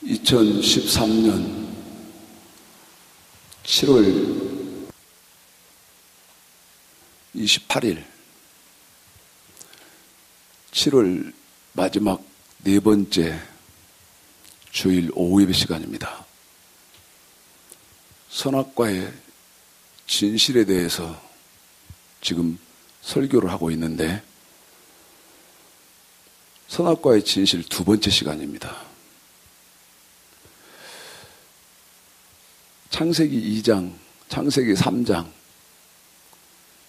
2013년 7월 28일 7월 마지막 네 번째 주일 오후 예배 시간입니다. 선악과의 진실에 대해서 지금 설교를 하고 있는데, 선악과의 진실 두 번째 시간입니다. 창세기 2장, 창세기 3장,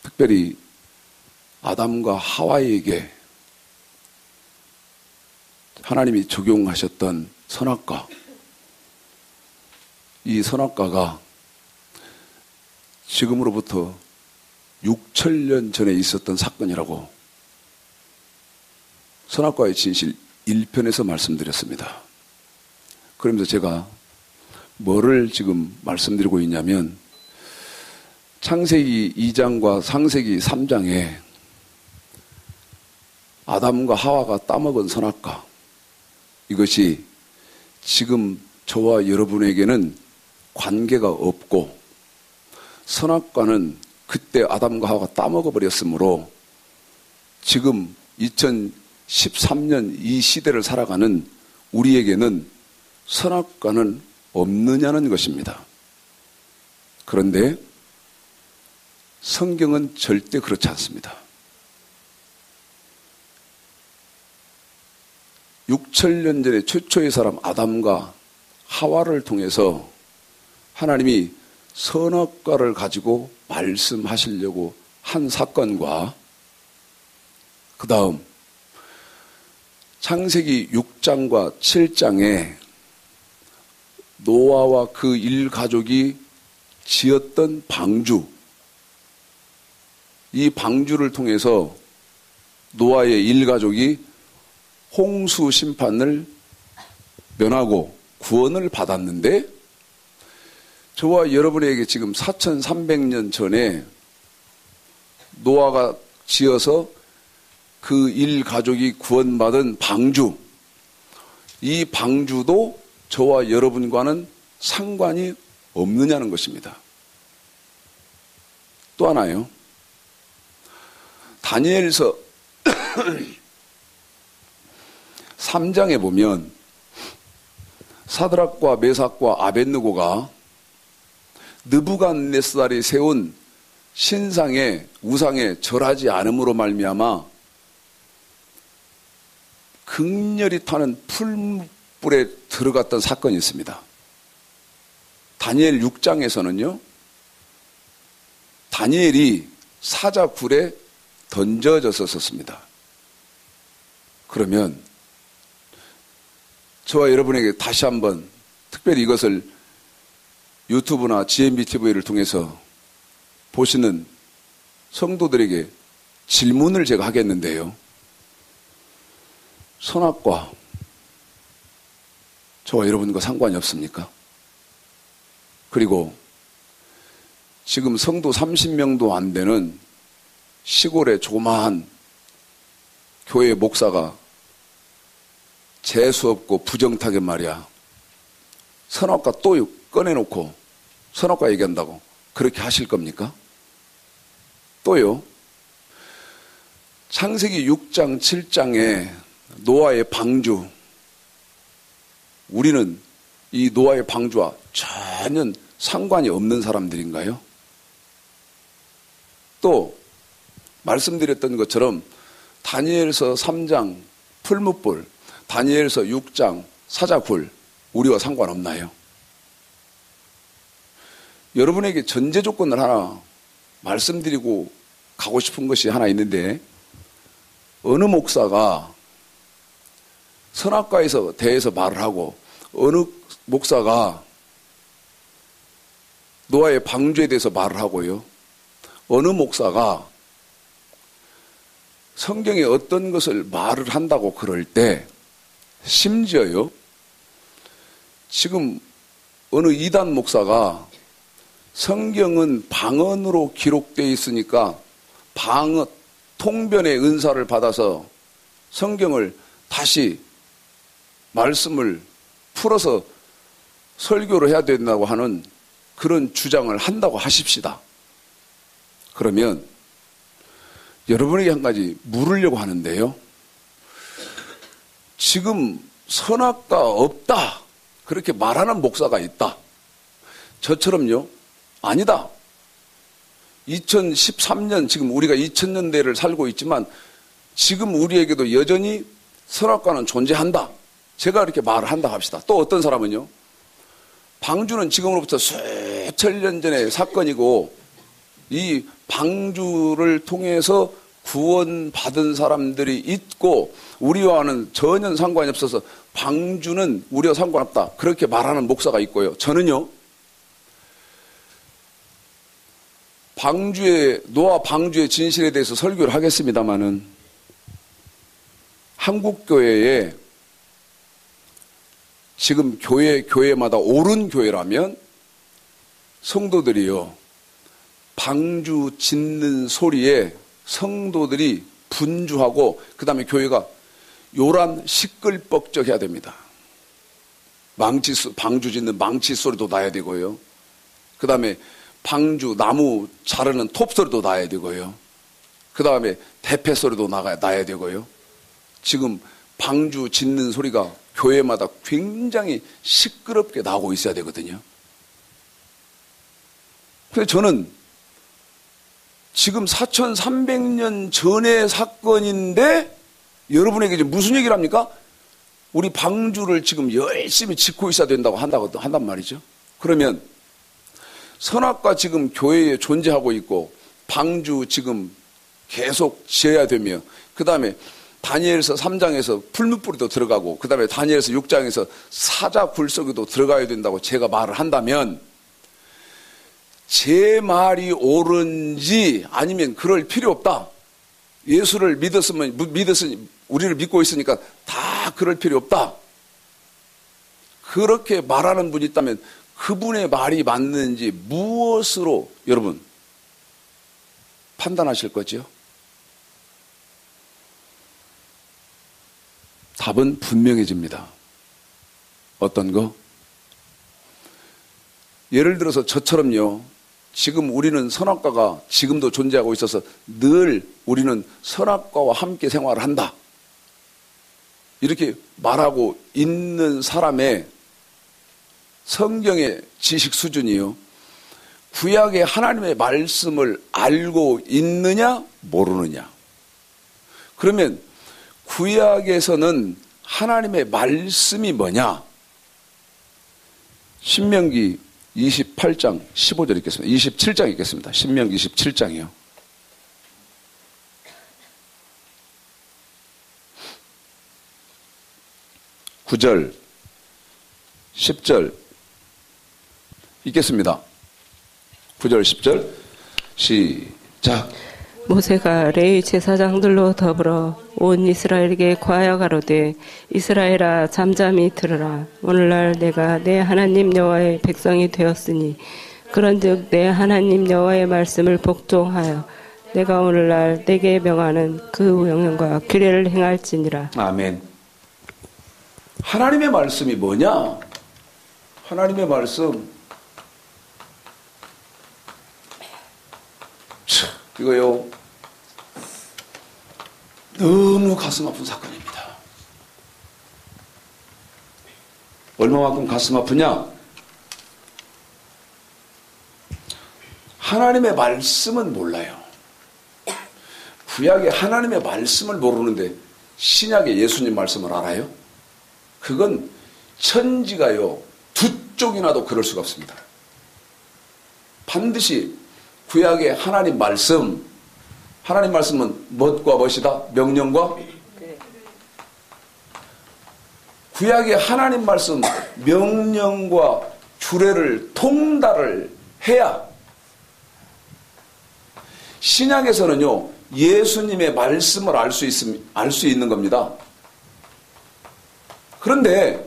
특별히 아담과 하와에게 하나님이 적용하셨던 선악과, 이 선악과가 지금으로부터 6,000년 전에 있었던 사건이라고 선악과의 진실 1편에서 말씀드렸습니다. 그러면서 제가 뭐를 지금 말씀드리고 있냐면, 창세기 2장과 창세기 3장에 아담과 하와가 따먹은 선악과, 이것이 지금 저와 여러분에게는 관계가 없고, 선악과는 그때 아담과 하와가 따먹어버렸으므로 지금 2013년 이 시대를 살아가는 우리에게는 선악과는 없느냐는 것입니다. 그런데 성경은 절대 그렇지 않습니다. 6,000년 전에 최초의 사람 아담과 하와를 통해서 하나님이 선악과를 가지고 말씀하시려고 한 사건과, 그 다음 창세기 6장과 7장에 노아와 그 일가족이 지었던 방주, 이 방주를 통해서 노아의 일가족이 홍수 심판을 면하고 구원을 받았는데, 저와 여러분에게 지금 4,300년 전에 노아가 지어서 그 일가족이 구원받은 방주, 이 방주도 저와 여러분과는 상관이 없느냐는 것입니다. 또 하나요. 다니엘서 3장에 보면 사드락과 메삭과 아벳느고가 느부갓네살이 세운 신상의 우상에 절하지 않음으로 말미암아 극렬히 타는 풀불에 들어갔던 사건이 있습니다. 다니엘 6장에서는요, 다니엘이 사자굴에 던져졌었습니다. 그러면 저와 여러분에게 다시 한번 특별히 이것을 유튜브나 GMBTV를 통해서 보시는 성도들에게 질문을 제가 하겠는데요. 선악과 저와 여러분과 상관이 없습니까? 그리고 지금 성도 30명도 안 되는 시골의 조그마한 교회 목사가 재수없고 부정타게 말이야, 선악과 또 꺼내놓고 선악과 얘기한다고 그렇게 하실 겁니까? 또요, 창세기 6장 7장에 노아의 방주, 우리는 이 노아의 방주와 전혀 상관이 없는 사람들인가요? 또 말씀드렸던 것처럼 다니엘서 3장 풀무불, 다니엘서 6장 사자굴, 우리와 상관없나요? 여러분에게 전제 조건을 하나 말씀드리고 가고 싶은 것이 하나 있는데, 어느 목사가 선악과에 대해서 말을 하고 어느 목사가 노아의 방주에 대해서 말을 하고요, 어느 목사가 성경에 어떤 것을 말을 한다고 그럴 때, 심지어요, 지금 어느 이단 목사가 성경은 방언으로 기록되어 있으니까 방언, 통변의 은사를 받아서 성경을 다시 말씀을 풀어서 설교를 해야 된다고 하는 그런 주장을 한다고 하십시다. 그러면 여러분에게 한 가지 물으려고 하는데요. 지금 선악과 없다 그렇게 말하는 목사가 있다. 저처럼요. 아니다. 2013년 지금 우리가 2000년대를 살고 있지만 지금 우리에게도 여전히 선악과는 존재한다. 제가 이렇게 말을 한다 합시다. 또 어떤 사람은요. 방주는 지금으로부터 수천 년 전의 사건이고 이 방주를 통해서 구원받은 사람들이 있고 우리와는 전혀 상관이 없어서 방주는 우리와 상관없다. 그렇게 말하는 목사가 있고요. 저는요. 노아 방주의 진실에 대해서 설교를 하겠습니다마는 한국교회에 지금 교회마다 옳은 교회라면 성도들이요. 방주 짓는 소리에 성도들이 분주하고 그 다음에 교회가 요란 시끌벅적해야 됩니다. 방주 짓는 망치 소리도 나야 되고요. 그 다음에 방주 나무 자르는 톱 소리도 나야 되고요. 그 다음에 대패 소리도 나야 되고요. 지금 방주 짓는 소리가 교회마다 굉장히 시끄럽게 나오고 있어야 되거든요. 그래서 저는 지금 4300년 전의 사건인데 여러분에게 지금 무슨 얘기를 합니까? 우리 방주를 지금 열심히 짓고 있어야 된다고 한단 말이죠. 그러면 선악과 지금 교회에 존재하고 있고 방주 지금 계속 지어야 되며 그 다음에 다니엘서 3장에서 풀무불이도 들어가고 그 다음에 다니엘서 6장에서 사자 굴속에도 들어가야 된다고 제가 말을 한다면 제 말이 옳은지 아니면 그럴 필요 없다. 예수를 믿었으니 우리를 믿고 있으니까 다 그럴 필요 없다. 그렇게 말하는 분이 있다면 그분의 말이 맞는지 무엇으로 여러분 판단하실 거죠? 답은 분명해집니다. 어떤 거? 예를 들어서 저처럼요. 지금 우리는 선악과가 지금도 존재하고 있어서 늘 우리는 선악과와 함께 생활을 한다. 이렇게 말하고 있는 사람의 성경의 지식 수준이요. 구약의 하나님의 말씀을 알고 있느냐 모르느냐. 그러면 구약에서는 하나님의 말씀이 뭐냐? 신명기 28장 15절 읽겠습니다. 27장 읽겠습니다. 신명기 27장이요. (9절) (10절) 읽겠습니다. 9절 10절 시작. 모세가 레위 제사장들로 더불어 온 이스라엘에게 과하여 가로되 이스라엘아 잠잠히 들으라. 오늘날 내가 내 하나님 여호와의 백성이 되었으니 그런즉 내 하나님 여호와의 말씀을 복종하여 내가 오늘날 내게 명하는 그 명령과 규례를 행할지니라. 아멘. 하나님의 말씀이 뭐냐? 하나님의 말씀 이거요 너무 가슴 아픈 사건입니다. 얼마만큼 가슴 아프냐? 하나님의 말씀은 몰라요. 구약의 하나님의 말씀을 모르는데 신약의 예수님 말씀을 알아요? 그건 천지가요 두 쪽이나도 그럴 수가 없습니다. 반드시 구약의 하나님 말씀은 뭣과 뭣이다? 명령과? 구약의 하나님 말씀 명령과 규례를 통달을 해야 신약에서는요 예수님의 말씀을 알 수 있는 겁니다. 그런데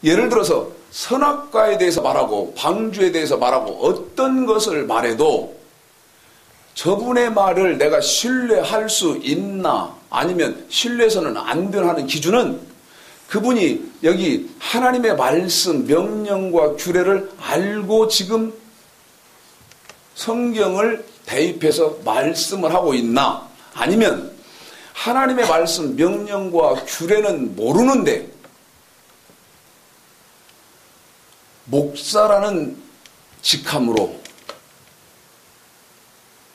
예를 들어서 선악과에 대해서 말하고 방주에 대해서 말하고 어떤 것을 말해도 저분의 말을 내가 신뢰할 수 있나 아니면 신뢰해서는 안 되는 하는 기준은 그분이 여기 하나님의 말씀, 명령과 규례를 알고 지금 성경을 대입해서 말씀을 하고 있나? 아니면 하나님의 말씀, 명령과 규례는 모르는데 목사라는 직함으로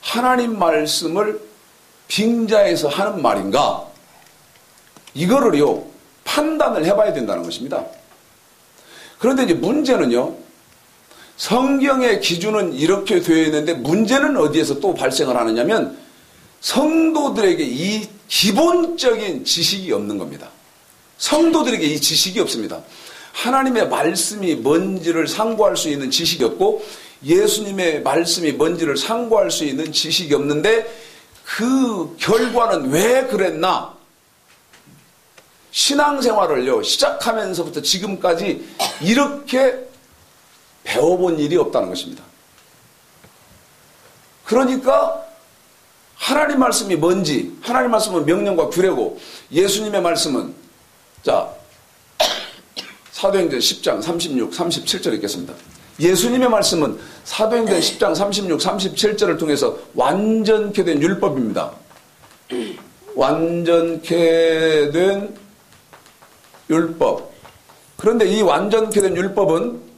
하나님 말씀을 빙자해서 하는 말인가? 이거를요, 판단을 해봐야 된다는 것입니다. 그런데 이제 문제는요, 성경의 기준은 이렇게 되어 있는데 문제는 어디에서 또 발생을 하느냐면 성도들에게 이 기본적인 지식이 없는 겁니다. 성도들에게 이 지식이 없습니다. 하나님의 말씀이 뭔지를 상고할 수 있는 지식이 없고 예수님의 말씀이 뭔지를 상고할 수 있는 지식이 없는데 그 결과는 왜 그랬나? 신앙생활을요, 시작하면서부터 지금까지 이렇게 배워본 일이 없다는 것입니다. 그러니까 하나님 말씀이 뭔지, 하나님 말씀은 명령과 규례고 예수님의 말씀은, 자, 사도행전 10장 36, 37절 읽겠습니다. 예수님의 말씀은 사도행전 10장 36, 37절을 통해서 완전케 된 율법입니다. 완전케 된 율법. 그런데 이 완전케 된 율법은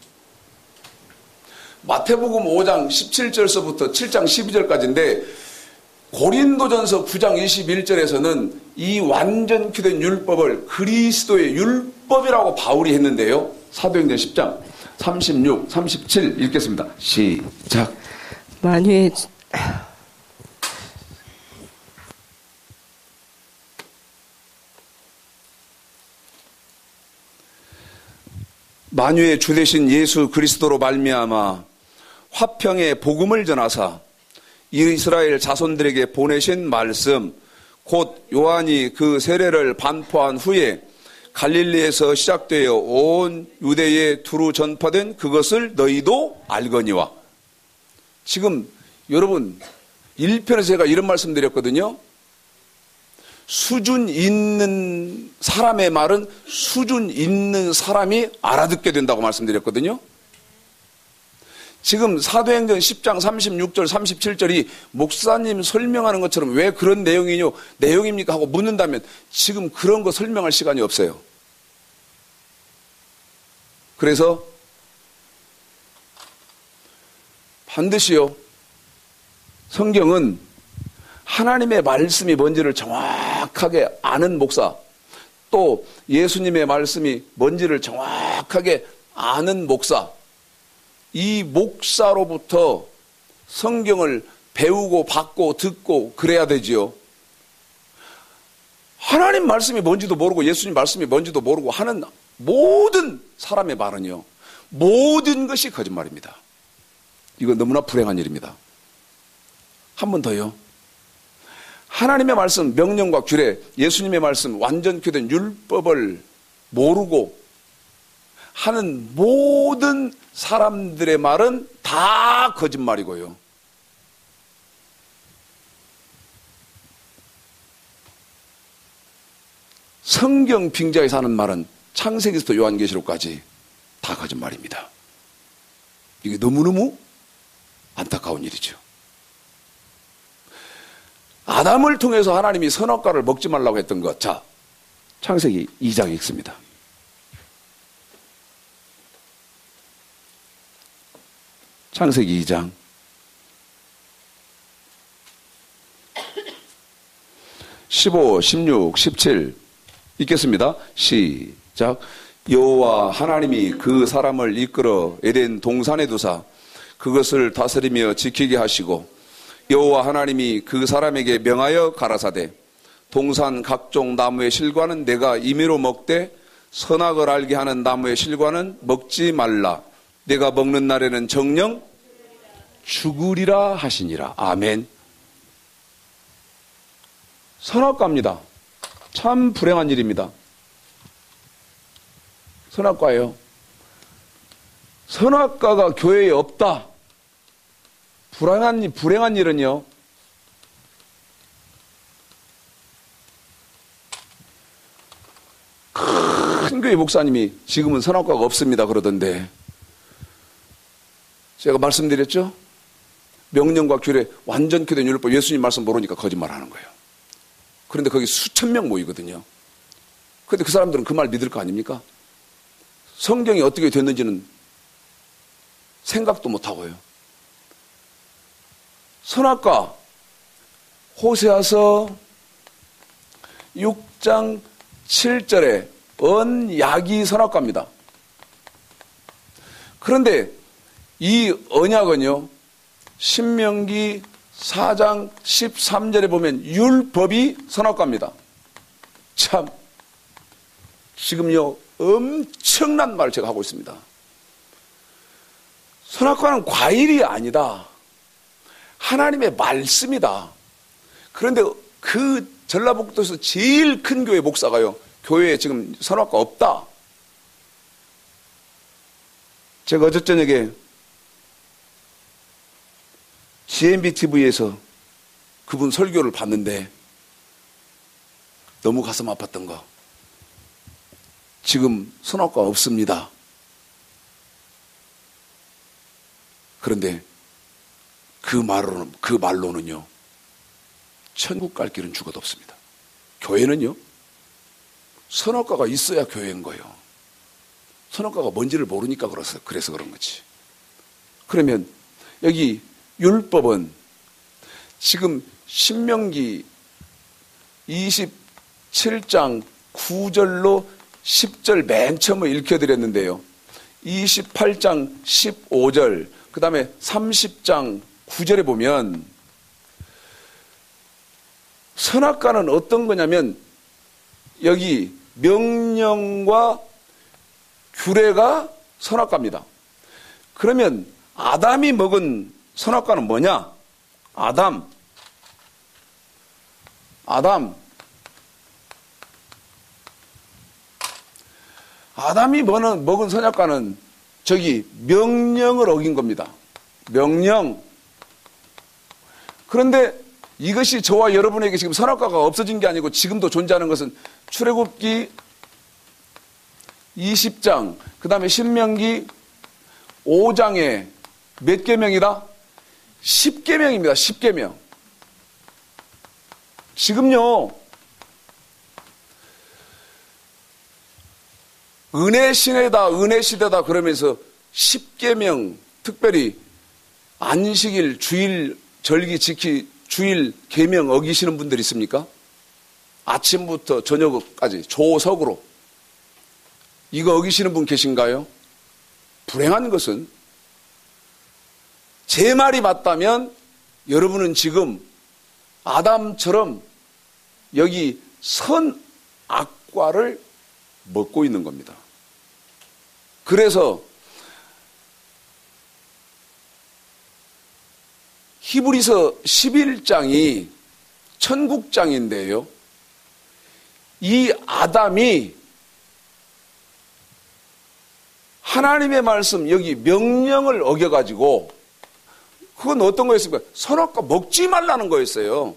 마태복음 5장 17절서부터 7장 12절까지인데 고린도전서 9장 21절에서는 이 완전케 된 율법을 그리스도의 율법이라고 바울이 했는데요. 사도행전 10장 36, 37 읽겠습니다. 시작. 만유의 주 되신 예수 그리스도로 말미암아 화평의 복음을 전하사 이스라엘 자손들에게 보내신 말씀 곧 요한이 그 세례를 반포한 후에 갈릴리에서 시작되어 온 유대에 두루 전파된 그것을 너희도 알거니와. 지금 여러분 1편에서 제가 이런 말씀 드렸거든요. 수준 있는 사람의 말은 수준 있는 사람이 알아듣게 된다고 말씀드렸거든요. 지금 사도행전 10장 36절 37절이 목사님 설명하는 것처럼 왜 그런 내용입니까 하고 묻는다면 지금 그런 거 설명할 시간이 없어요. 그래서 반드시요, 성경은 하나님의 말씀이 뭔지를 정확하게 아는 목사, 또 예수님의 말씀이 뭔지를 정확하게 아는 목사, 이 목사로부터 성경을 배우고 받고 듣고 그래야 되지요. 하나님 말씀이 뭔지도 모르고 예수님 말씀이 뭔지도 모르고 하는 모든 사람의 말은요, 모든 것이 거짓말입니다. 이거 너무나 불행한 일입니다. 한 번 더요. 하나님의 말씀, 명령과 규례, 예수님의 말씀, 완전케 된 율법을 모르고 하는 모든 사람들의 말은 다 거짓말이고요. 성경 빙자에서 하는 말은 창세기부터 요한계시록까지 다 거짓말입니다. 이게 너무너무 안타까운 일이죠. 아담을 통해서 하나님이 선악과를 먹지 말라고 했던 것. 자, 창세기 2장 읽습니다. 창세기 2장 15, 16, 17 읽겠습니다. 시작. 여호와 하나님이 그 사람을 이끌어 에덴 동산에 두사 그것을 다스리며 지키게 하시고 여호와 하나님이 그 사람에게 명하여 가라사대 동산 각종 나무의 실과는 내가 임의로 먹되 선악을 알게 하는 나무의 실과는 먹지 말라. 내가 먹는 날에는 정녕 죽으리라 하시니라. 아멘. 선악과입니다. 참 불행한 일입니다. 선악과예요. 선악과가 교회에 없다. 불행한 일은요, 큰 큰 교회 목사님이 지금은 선악과가 없습니다 그러던데, 제가 말씀드렸죠? 명령과 규례 완전케 된 율법, 예수님 말씀 모르니까 거짓말하는 거예요. 그런데 거기 수천 명 모이거든요. 그런데 그 사람들은 그 말 믿을 거 아닙니까? 성경이 어떻게 됐는지는 생각도 못하고요. 선악과, 호세아서 6장 7절에 언약이 선악과입니다. 그런데 이 언약은요, 신명기 4장 13절에 보면 율법이 선악과입니다. 참, 지금요, 엄청난 말을 제가 하고 있습니다. 선악과는 과일이 아니다. 하나님의 말씀이다. 그런데 그 전라북도에서 제일 큰 교회 목사가요, 교회에 지금 선악과 없다. 제가 어제 저녁에 GMB TV에서 그분 설교를 봤는데 너무 가슴 아팠던 거. 지금 선악과 없습니다. 그런데 그 말로는요, 천국 갈 길은 죽어도 없습니다. 교회는요, 선악과가 있어야 교회인 거예요. 선악과가 뭔지를 모르니까 그래서 그런 거지. 그러면 여기 율법은 지금 신명기 27장 9절로 10절 맨 처음에 읽혀드렸는데요. 28장 15절, 그 다음에 30장 9절에 보면 선악과는 어떤 거냐면 여기 명령과 규례가 선악과입니다. 그러면 아담이 먹은 선악과는 뭐냐? 아담이 먹은 선악과는 저기 명령을 어긴 겁니다. 명령. 그런데 이것이 저와 여러분에게 지금 선악과가 없어진 게 아니고 지금도 존재하는 것은 출애굽기 20장, 그 다음에 신명기 5장에 몇 계명이다? 10계명입니다. 10계명. 지금요, 은혜 시대다, 은혜 시대다 그러면서 10계명, 특별히 안식일, 주일, 절기 주일 계명 어기시는 분들 있습니까? 아침부터 저녁까지 조석으로 이거 어기시는 분 계신가요? 불행한 것은 제 말이 맞다면 여러분은 지금 아담처럼 여기 선악과를 먹고 있는 겁니다. 그래서 히브리서 11장이 천국장인데요. 이 아담이 하나님의 말씀, 여기 명령을 어겨가지고, 그건 어떤 거였습니까? 선악과 먹지 말라는 거였어요.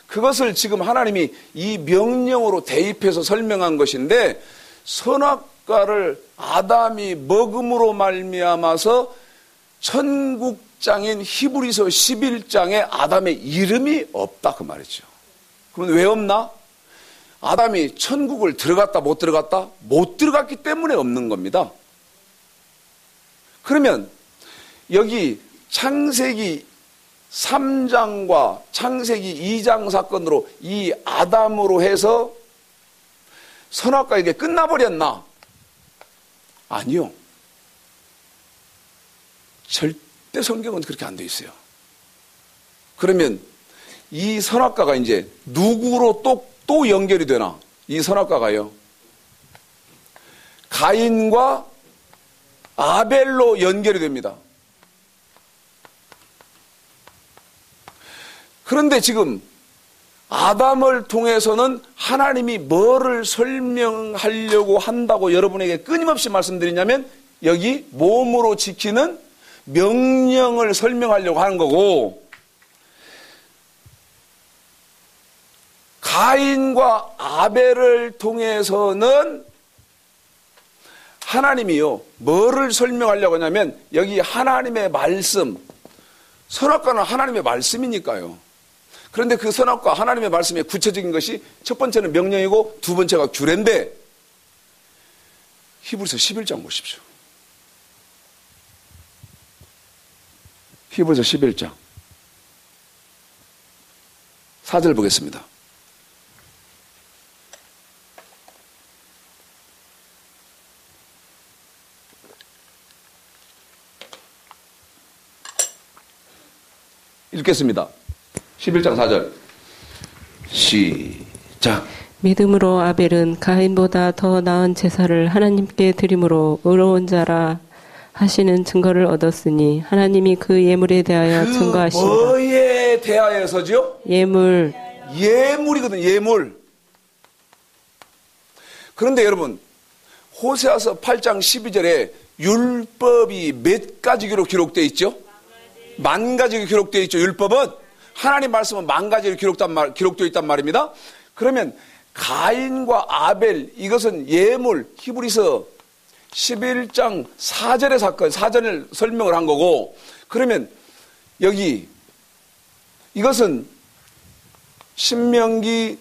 그것을 지금 하나님이 이 명령으로 대입해서 설명한 것인데, 선악과를 아담이 먹음으로 말미암아서 천국장인 히브리서 11장에 아담의 이름이 없다 그 말이죠. 그러면 왜 없나? 아담이 천국을 들어갔다 못 들어갔다? 못 들어갔기 때문에 없는 겁니다. 그러면 여기 창세기 3장과 창세기 2장 사건으로 이 아담으로 해서 선악과 이게 끝나버렸나? 아니요. 절대 성경은 그렇게 안 돼 있어요. 그러면 이 선악과가 이제 누구로 또 연결이 되나? 이 선악과가요. 가인과 아벨로 연결이 됩니다. 그런데 지금 아담을 통해서는 하나님이 뭐를 설명하려고 한다고 여러분에게 끊임없이 말씀드리냐면 여기 몸으로 지키는 명령을 설명하려고 하는 거고, 가인과 아벨을 통해서는 하나님이요, 뭐를 설명하려고 하냐면, 여기 하나님의 말씀, 선악과는 하나님의 말씀이니까요. 그런데 그 선악과 하나님의 말씀의 구체적인 것이 첫 번째는 명령이고 두 번째가 규례인데, 히브리서 11장 보십시오. 히브리서 11장 4절 보겠습니다. 읽겠습니다. 11장 4절 시작. 믿음으로 아벨은 가인보다 더 나은 제사를 하나님께 드림으로 의로운 자라 하시는 증거를 얻었으니 하나님이 그 예물에 대하여 증거하시니라. 뭐에 대하여서죠? 예물이거든, 예물. 그런데 여러분, 호세아서 8장 12절에 율법이 몇 가지로 기록되어 있죠? 만 가지로 기록되어 있죠. 율법은 하나님 말씀은 만 가지로 기록되어 있단 말입니다. 그러면 가인과 아벨, 이것은 예물, 히브리서 11장 4절의 사건, 4절을 설명을 한 거고, 그러면 여기 이것은 신명기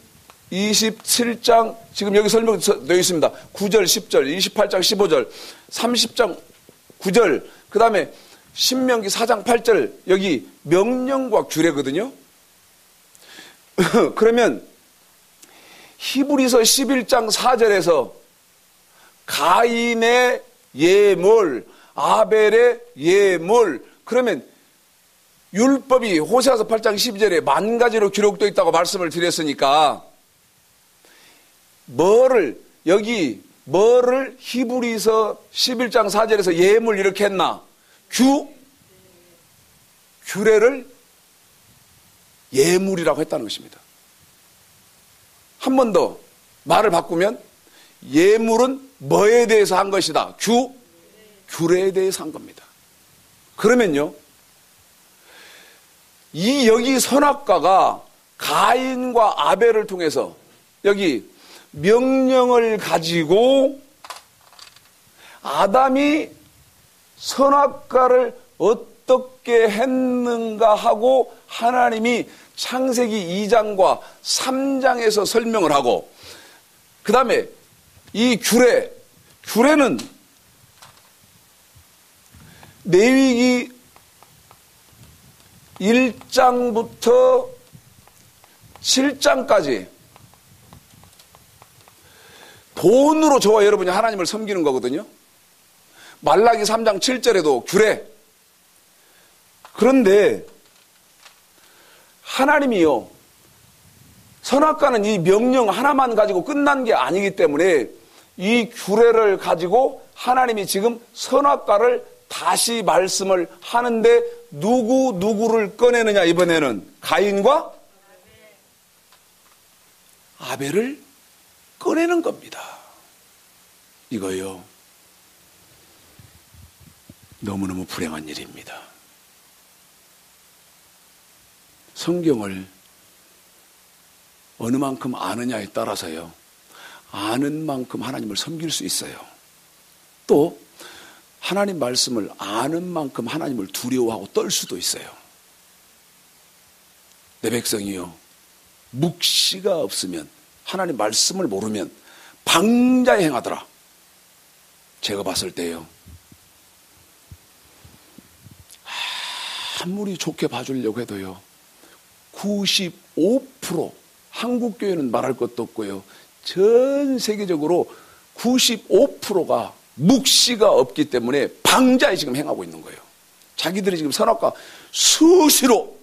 27장, 지금 여기 설명되어 있습니다. 9절, 10절, 28장 15절, 30장 9절, 그 다음에 신명기 4장 8절, 여기 명령과 규례거든요. 그러면 히브리서 11장 4절에서 가인의 예물, 아벨의 예물, 그러면 율법이 호세아서 8장 12절에 만 가지로 기록되어 있다고 말씀을 드렸으니까 뭐를 히브리서 11장 4절에서 예물 이렇게 했나? 규례를 예물이라고 했다는 것입니다. 한 번 더 말을 바꾸면 예물은 뭐에 대해서 한 것이다? 규례에 대해서 한 겁니다. 그러면요, 여기 선악과가 가인과 아벨을 통해서 여기 명령을 가지고 아담이 선악과를 어떻게 했는가 하고 하나님이 창세기 2장과 3장에서 설명을 하고, 그 다음에 이 규례는 레위기 1장부터 7장까지 돈으로 저와 여러분이 하나님을 섬기는 거거든요. 말라기 3장 7절에도 규례. 그런데 하나님이요, 선악과는 이 명령 하나만 가지고 끝난 게 아니기 때문에 이 규례를 가지고 하나님이 지금 선악과를 다시 말씀을 하는데 누구를 꺼내느냐, 이번에는 가인과 아벨을 꺼내는 겁니다. 이거요, 너무너무 불행한 일입니다. 성경을 어느 만큼 아느냐에 따라서요, 아는 만큼 하나님을 섬길 수 있어요. 또 하나님 말씀을 아는 만큼 하나님을 두려워하고 떨 수도 있어요. 내 백성이요, 묵시가 없으면, 하나님 말씀을 모르면 방자에 행하더라. 제가 봤을 때요, 아무리 좋게 봐주려고 해도요, 95%, 한국교회는 말할 것도 없고요, 전 세계적으로 95%가 묵시가 없기 때문에 방자에 지금 행하고 있는 거예요. 자기들이 지금 선악과 수시로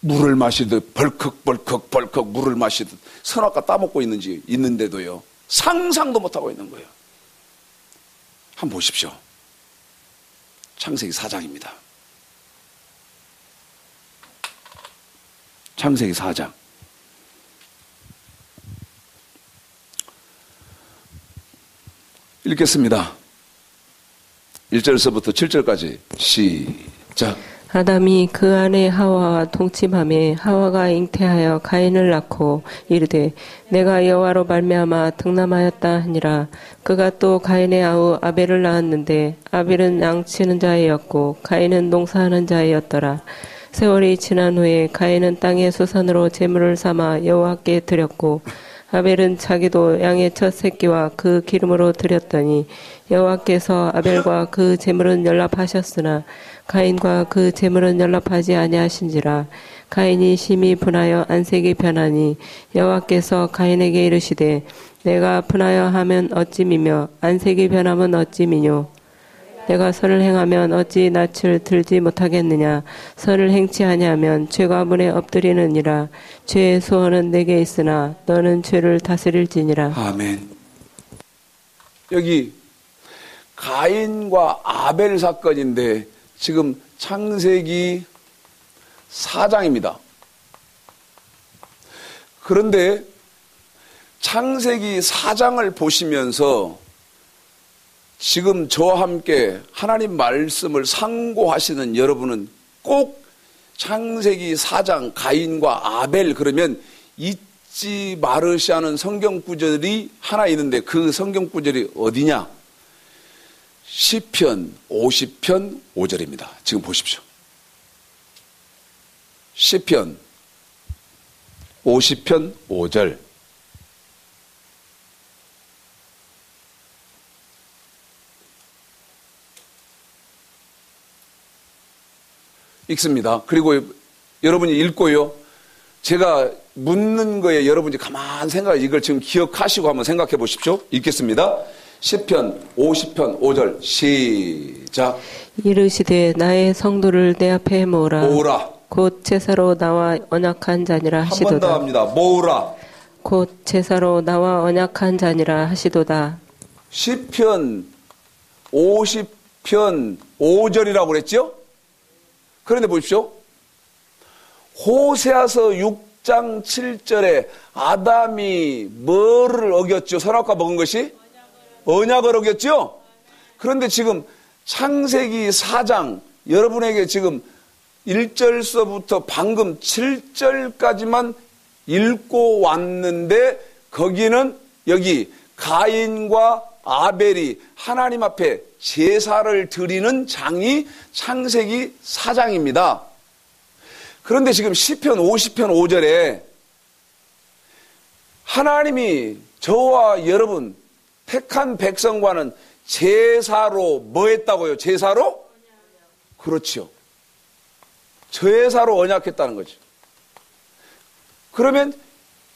물을 마시듯 벌컥 물을 마시듯 선악과 따먹고 있는데도요, 상상도 못하고 있는 거예요. 한번 보십시오. 창세기 4장입니다. 창세기 4장. 읽겠습니다. 1절서부터 7절까지 시작. 아담이 그 아내 하와와 동침하매 하와가 잉태하여 가인을 낳고 이르되 내가 여호와로 말미암아 등남하였다 하니라. 그가 또 가인의 아우 아벨을 낳았는데 아벨은 양치는 자이었고 가인은 농사하는 자이었더라. 세월이 지난 후에 가인은 땅의 수산으로 제물을 삼아 여호와께 드렸고 아벨은 자기도 양의 첫 새끼와 그 기름으로 드렸더니 여호와께서 아벨과 그 제물은 연락하셨으나 가인과 그 제물은 연락하지 아니하신지라. 가인이 심히 분하여 안색이 변하니 여호와께서 가인에게 이르시되 내가 분하여 하면 어찌미며 안색이 변하면 어찌미뇨. 내가 선을 행하면 어찌 낯을 들지 못하겠느냐. 선을 행치 아니하면 죄가 문에 엎드리느니라. 죄의 소원은 내게 있으나 너는 죄를 다스릴지니라. 아멘. 여기 가인과 아벨 사건인데 지금 창세기 4장입니다. 그런데 창세기 4장을 보시면서 지금 저와 함께 하나님 말씀을 상고하시는 여러분은 꼭 창세기 4장 가인과 아벨 그러면 잊지 말으시하는 성경 구절이 하나 있는데 그 성경 구절이 어디냐? 시편 50편 5절입니다. 지금 보십시오. 시편 50편 5절. 읽습니다. 그리고 여러분이 읽고요. 제가 묻는 거에 여러분이 가만 생각해 이걸 지금 기억하시고 한번 생각해 보십시오. 읽겠습니다. 시편 50편 5절 시작. 이르시되 나의 성도를 내 앞에 모으라. 모으라. 곧 제사로 나와 언약한 자니라 하시도다. 한 번 더 합니다. 모으라. 곧 제사로 나와 언약한 자니라 하시도다. 시편 50편 5절이라고 그랬죠? 그런데 보십시오. 호세아서 6장 7절에 아담이 뭐를 어겼죠? 선악과 먹은 것이? 언약을 어겼죠? 그런데 지금 창세기 4장 여러분에게 지금 1절서부터 방금 7절까지만 읽고 왔는데 거기는 여기 가인과 아벨이 하나님 앞에 제사를 드리는 장이 창세기 4장입니다. 그런데 지금 시편 50편 5절에 하나님이 저와 여러분 택한 백성과는 제사로 뭐 했다고요? 제사로? 그렇죠. 제사로 언약했다는 거죠. 그러면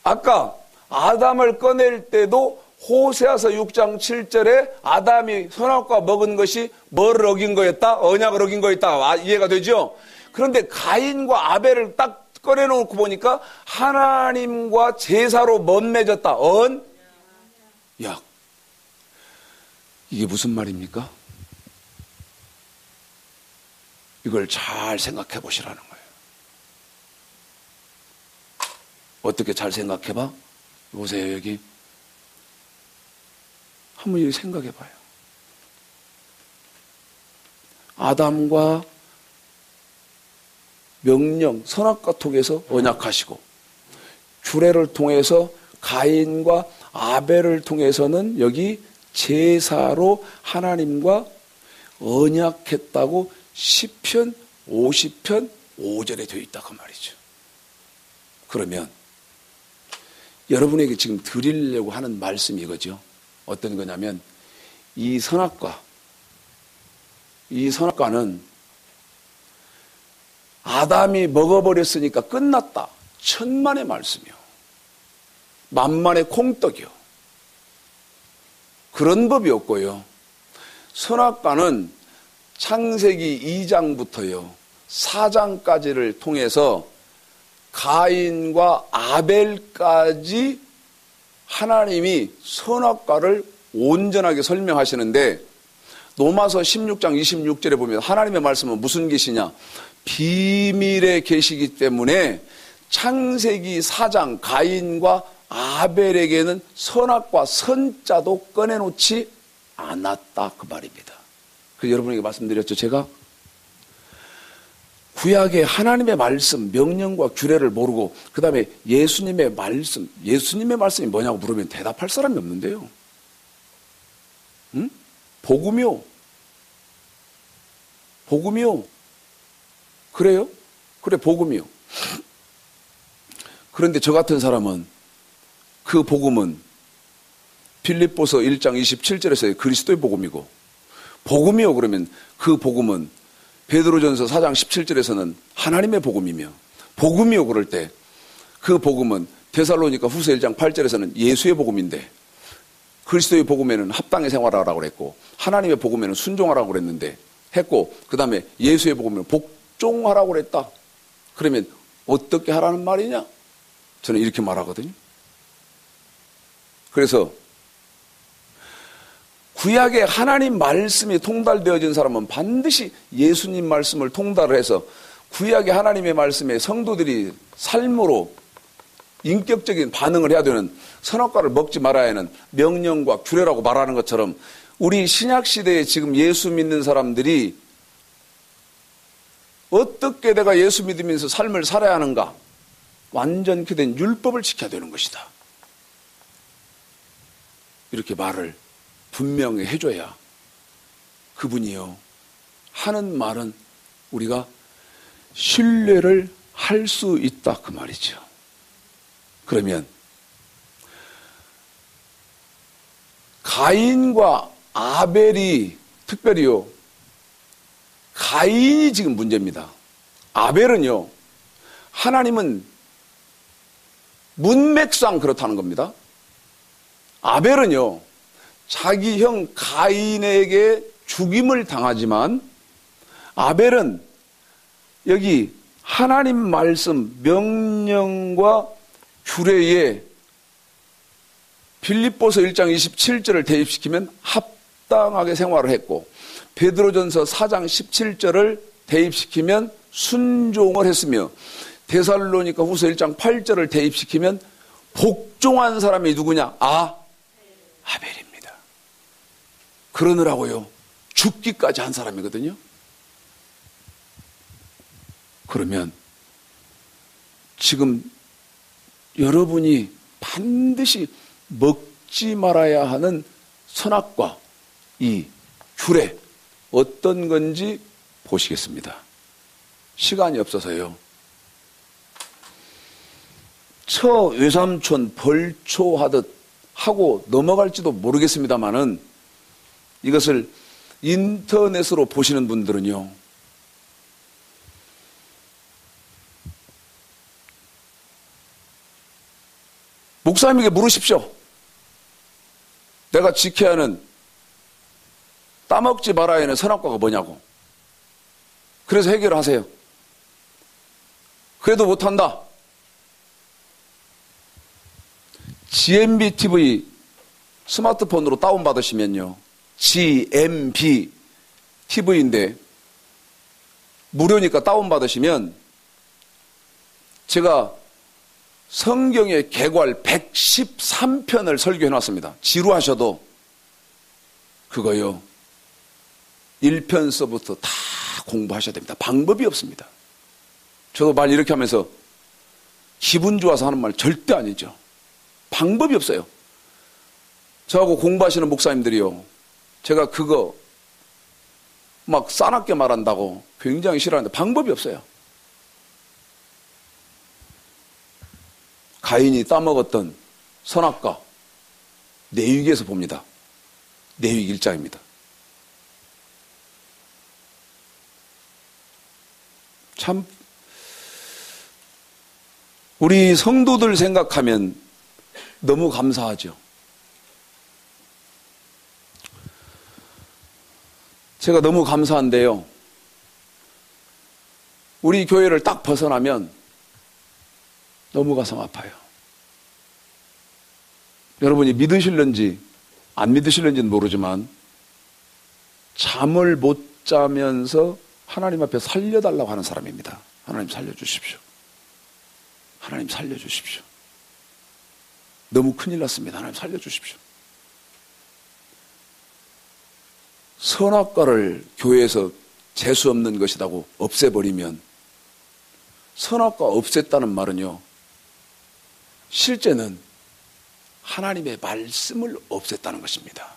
아까 아담을 꺼낼 때도 호세아서 6장 7절에 아담이 선악과 먹은 것이 뭐를 어긴 거였다? 언약을 어긴 거였다. 이해가 되죠? 그런데 가인과 아벨을 딱 꺼내놓고 보니까 하나님과 제사로 뭔 맺었다? 언약. 이게 무슨 말입니까? 이걸 잘 생각해 보시라는 거예요. 어떻게 잘 생각해 봐? 보세요, 여기. 한번 여기 생각해 봐요. 아담과 명령, 선악과 통해서 언약하시고, 규례를 통해서 가인과 아벨을 통해서는 여기 제사로 하나님과 언약했다고 시편 50편 5절에 되어 있다고 말이죠. 그러면 여러분에게 지금 드리려고 하는 말씀이 이거죠. 어떤 거냐면 이 선악과는 아담이 먹어버렸으니까 끝났다. 천만의 말씀이요. 만만의 콩떡이요. 그런 법이 없고요. 선악과는 창세기 2장부터요. 4장까지를 통해서 가인과 아벨까지 하나님이 선악과를 온전하게 설명하시는데 로마서 16장 26절에 보면 하나님의 말씀은 무슨 계시냐? 비밀의 계시이기 때문에 창세기 4장 가인과 아벨에게는 선악과 선자도 꺼내놓지 않았다 그 말입니다. 그래서 여러분에게 말씀드렸죠. 제가 구약의 하나님의 말씀, 명령과 규례를 모르고 그 다음에 예수님의 말씀이 뭐냐고 물으면 대답할 사람이 없는데요. 응? 복음이요. 그래요? 그래, 복음이요. 그런데 저 같은 사람은 그 복음은 빌립보서 1장 27절에서의 그리스도의 복음이고, 복음이요 그러면 그 복음은 베드로전서 4장 17절에서는 하나님의 복음이며, 복음이요 그럴 때 그 복음은 데살로니가 후서 1장 8절에서는 예수의 복음인데, 그리스도의 복음에는 합당히 생활하라고 그랬고, 하나님의 복음에는 순종하라고 그랬는데 했고, 그 다음에 예수의 복음에는 복종하라고 그랬다. 그러면 어떻게 하라는 말이냐? 저는 이렇게 말하거든요. 그래서 구약의 하나님 말씀이 통달되어진 사람은 반드시 예수님 말씀을 통달을 해서 구약의 하나님의 말씀에 성도들이 삶으로 인격적인 반응을 해야 되는, 선악과를 먹지 말아야 하는 명령과 규례라고 말하는 것처럼 우리 신약시대에 지금 예수 믿는 사람들이 어떻게 내가 예수 믿으면서 삶을 살아야 하는가? 완전히 된 율법을 지켜야 되는 것이다. 이렇게 말을 분명히 해줘야 그분이요 하는 말은 우리가 신뢰를 할 수 있다 그 말이죠. 그러면 가인과 아벨이, 특별히요 가인이 지금 문제입니다. 아벨은요, 하나님은 문맥상 그렇다는 겁니다. 아벨은요, 자기 형 가인에게 죽임을 당하지만 아벨은 여기 하나님 말씀, 명령과 규례에 빌립보서 1장 27절을 대입시키면 합당하게 생활을 했고, 베드로전서 4장 17절을 대입시키면 순종을 했으며, 데살로니가 후서 1장 8절을 대입시키면 복종한 사람이 누구냐? 아벨입니다. 그러느라고요, 죽기까지 한 사람이거든요. 그러면 지금 여러분이 반드시 먹지 말아야 하는 선악과 이 규례 어떤 건지 보시겠습니다. 시간이 없어서요. 처 외삼촌 벌초하듯 하고 넘어갈지도 모르겠습니다만은 이것을 인터넷으로 보시는 분들은요, 목사님에게 물으십시오. 내가 지켜야 하는, 따먹지 말아야 하는 선악과가 뭐냐고. 그래서 해결을 하세요. 그래도 못한다. GMB TV 스마트폰으로 다운받으시면요, GMB TV인데 무료니까 다운받으시면 제가 성경의 개괄 113편을 설교해놨습니다. 지루하셔도 그거요, 1편서부터 다 공부하셔야 됩니다. 방법이 없습니다. 저도 말 이렇게 하면서 기분 좋아서 하는 말 절대 아니죠. 방법이 없어요. 저하고 공부하시는 목사님들이요, 제가 그거 막 싸납게 말한다고 굉장히 싫어하는데 방법이 없어요. 가인이 따먹었던 선악과 내위기에서 봅니다. 내위기 1장입니다. 참 우리 성도들 생각하면 너무 감사하죠. 제가 너무 감사한데요, 우리 교회를 딱 벗어나면 너무 가슴 아파요. 여러분이 믿으실는지 안 믿으실는지는 모르지만 잠을 못 자면서 하나님 앞에 살려달라고 하는 사람입니다. 하나님 살려주십시오. 하나님 살려주십시오. 너무 큰일 났습니다. 하나님 살려주십시오. 선악과를 교회에서 재수 없는 것이라고 없애버리면 선악과 없앴다는 말은요, 실제는 하나님의 말씀을 없앴다는 것입니다.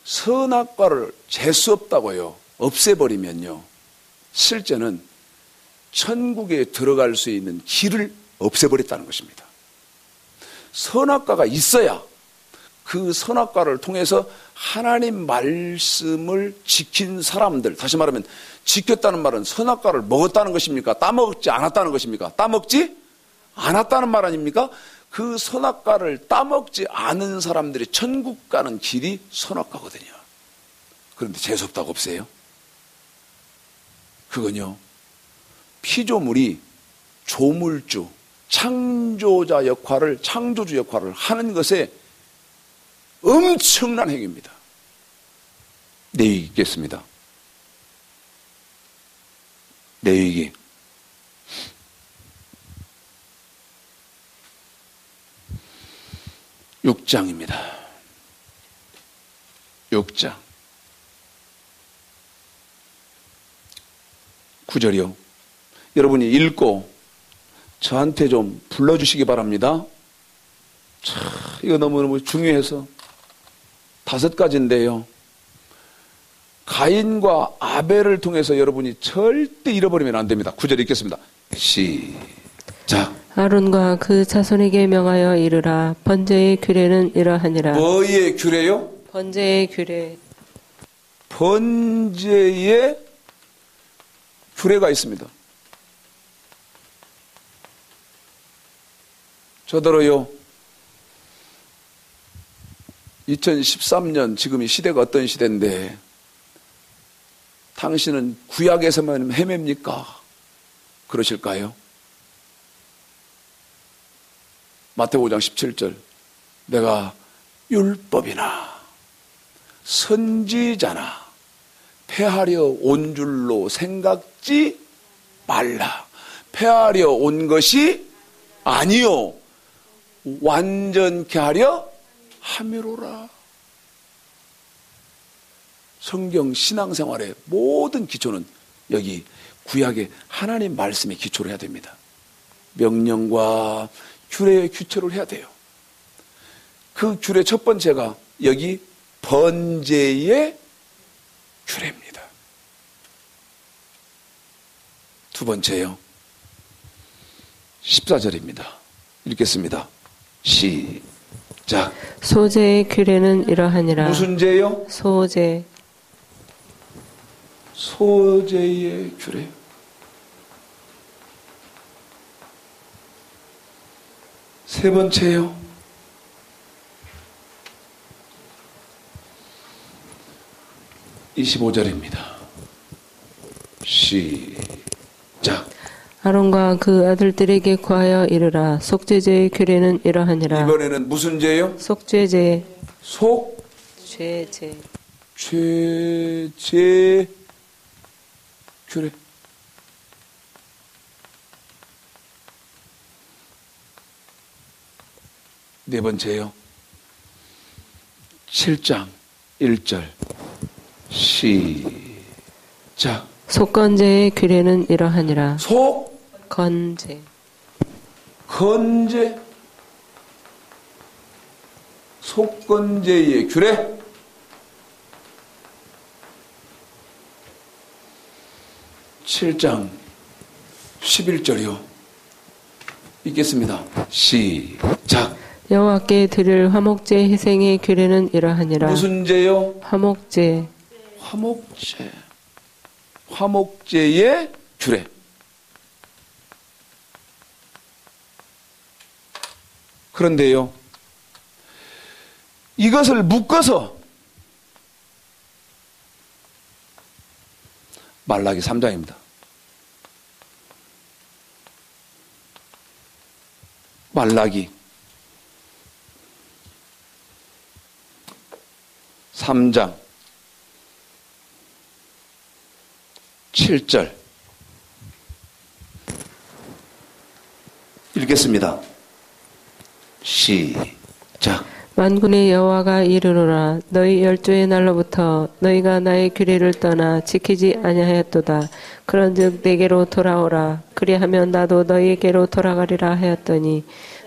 선악과를 재수 없다고요, 없애버리면요, 실제는 천국에 들어갈 수 있는 길을 없애버렸다는 것입니다. 선악과가 있어야 그 선악과를 통해서 하나님 말씀을 지킨 사람들, 다시 말하면 지켰다는 말은 선악과를 먹었다는 것입니까? 따먹지 않았다는 것입니까? 따먹지 않았다는 말 아닙니까? 그 선악과를 따먹지 않은 사람들이 천국 가는 길이 선악과거든요. 그런데 재수없다고 없어요? 그건요, 피조물이 조물주, 창조자 역할을, 창조주 역할을 하는 것에 엄청난 행위입니다. 내위기 있겠습니다. 내위기 6장입니다. 6장 9절이요. 여러분이 읽고 저한테 좀 불러주시기 바랍니다. 이거 너무너무 중요해서 5가지인데요. 가인과 아벨을 통해서 여러분이 절대 잃어버리면 안 됩니다. 9절 읽겠습니다. 시작. 아론과 그 자손에게 명하여 이르라. 번제의 규례는 이러하니라. 뭐의 규례요? 번제의 규례. 번제의 규례가 있습니다. 저더러요, 2013년 지금 이 시대가 어떤 시대인데 당신은 구약에서만 헤맵니까? 그러실까요? 마태복음 5장 17절, 내가 율법이나 선지자나 폐하려 온 줄로 생각지 말라. 폐하려 온 것이 아니요 완전케 하려 함이로라. 성경 신앙생활의 모든 기초는 여기 구약의 하나님 말씀에 기초를 해야 됩니다. 명령과 규례의 규칙을 해야 돼요. 그 규례 첫 번째가 여기 번제의 규례입니다. 두 번째요, 14절입니다. 읽겠습니다. 시작. 소제의 규례는 이러하니라. 무슨 제요? 소제. 소제의 규례. 세 번째요, 25절입니다. 시작. 아론과 그 아들들에게 구하여 이르라. 속죄제의 규례는 이러하니라. 이번에는 무슨 죄요? 속죄제. 죄제 규례. 네 번째요, 7장 1절 시작. 속건제의 규례는 이러하니라. 건제. 속건제의 규례. (7장 11절이요) 읽겠습니다. 시작. 여호와께 드릴 화목제 희생의 규례는 이러하니라. 무슨 제요? 화목제. 화목제의 규례. 그런데요, 이것을 묶어서 말라기 3장입니다. 말라기 3장 7절 읽겠습니다. 시작. 만군의 여호와가 이르노라. 너희 열조의 날로부터 너희가 나의 규례를 떠나 지키지 아니하였도다. 그런즉 내게로 돌아오라. 그리하면 나도 너희에게로 돌아가리라 하였더니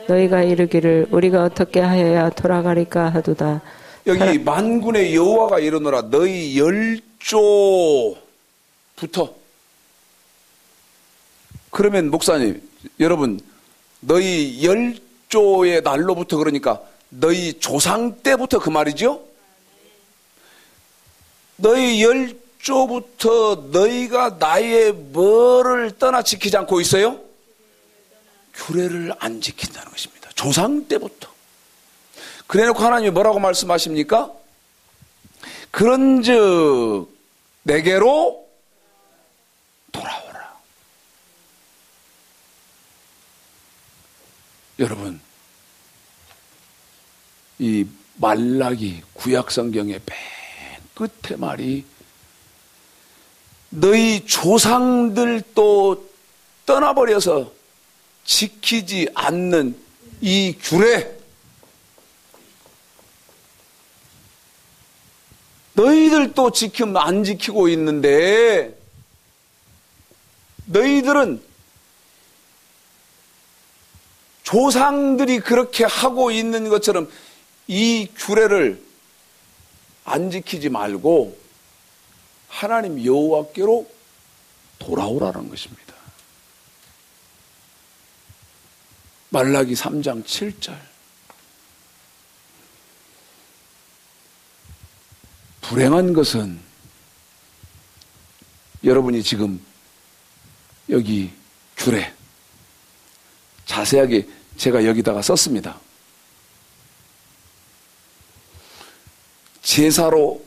너희가 이르기를 우리가 어떻게 하여야 돌아가리까 하도다. 여기 만군의 여호와가 이르노라. 너희 열조부터. 그러면 목사님, 여러분, 너희 열조의 날로부터, 그러니까 너희 조상 때부터 그 말이죠? 너희 열조부터 너희가 나의 뭐를 떠나 지키지 않고 있어요? 규례를 안 지킨다는 것입니다. 조상 때부터. 그래놓고 하나님이 뭐라고 말씀하십니까? 그런즉 내게로 돌아오라. 여러분, 이 말라기 구약성경의 맨 끝에 말이 너희 조상들도 떠나버려서 지키지 않는 이 규례, 너희들도 지키면 안 지키고 있는데 너희들은 조상들이 그렇게 하고 있는 것처럼 이 규례를 안 지키지 말고 하나님 여호와께로 돌아오라는 것입니다. 말라기 3장 7절. 불행한 것은 여러분이 지금 여기 규례 자세하게 제가 여기다가 썼습니다. 제사로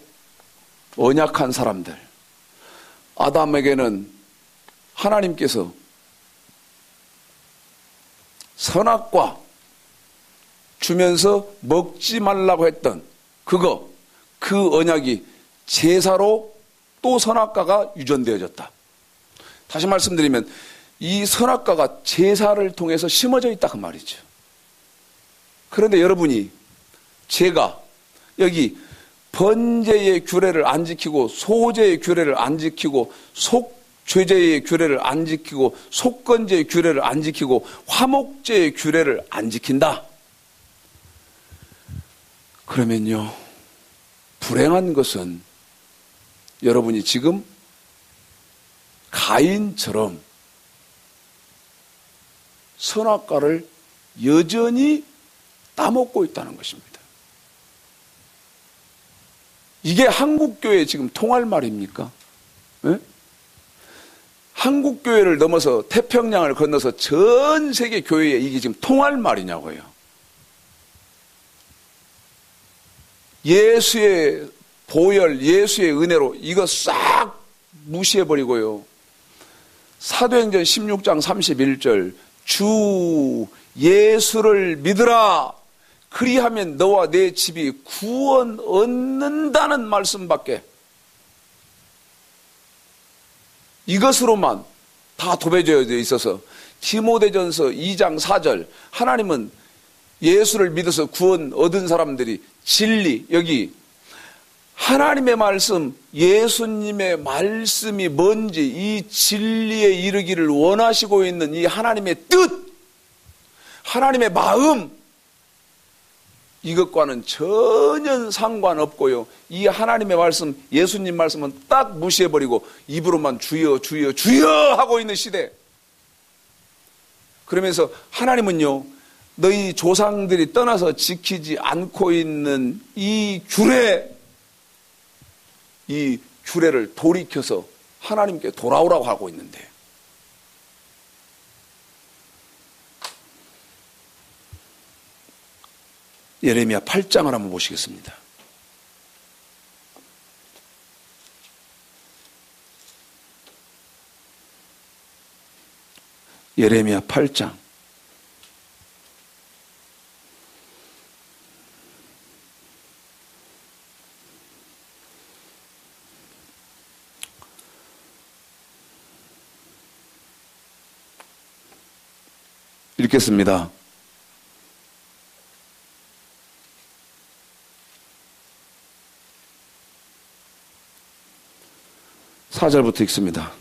언약한 사람들, 아담에게는 하나님께서 선악과 주면서 먹지 말라고 했던 그 언약이 제사로 또 선악과가 유전되어졌다. 다시 말씀드리면 이 선악과가 제사를 통해서 심어져 있다 그 말이죠. 그런데 여러분이 제가 여기 번제의 규례를 안 지키고 소제의 규례를 안 지키고 속죄제의 규례를 안 지키고 속건제의 규례를 안 지키고 화목제의 규례를 안 지킨다. 그러면요, 불행한 것은 여러분이 지금 가인처럼 선악과를 여전히 따먹고 있다는 것입니다. 이게 한국교회에 지금 통할 말입니까? 네? 한국교회를 넘어서 태평양을 건너서 전 세계 교회에 이게 지금 통할 말이냐고요. 예수의 보혈, 예수의 은혜로 이거 싹 무시해버리고요. 사도행전 16장 31절 주 예수를 믿으라. 그리하면 너와 내 집이 구원 얻는다는 말씀밖에 이것으로만 다 도배되어 있어서 디모데전서 2장 4절 하나님은 예수를 믿어서 구원 얻은 사람들이 진리, 여기 하나님의 말씀, 예수님의 말씀이 뭔지 이 진리에 이르기를 원하시고 있는 이 하나님의 뜻, 하나님의 마음, 이것과는 전혀 상관없고요. 이 하나님의 말씀, 예수님 말씀은 딱 무시해버리고 입으로만 주여 주여 주여 하고 있는 시대. 그러면서 하나님은요, 너희 조상들이 떠나서 지키지 않고 있는 이 규례를 돌이켜서 하나님께 돌아오라고 하고 있는데, 예레미야 8장을 한번 보시겠습니다. 예레미야 8장. 읽겠습니다. 4절부터 읽습니다.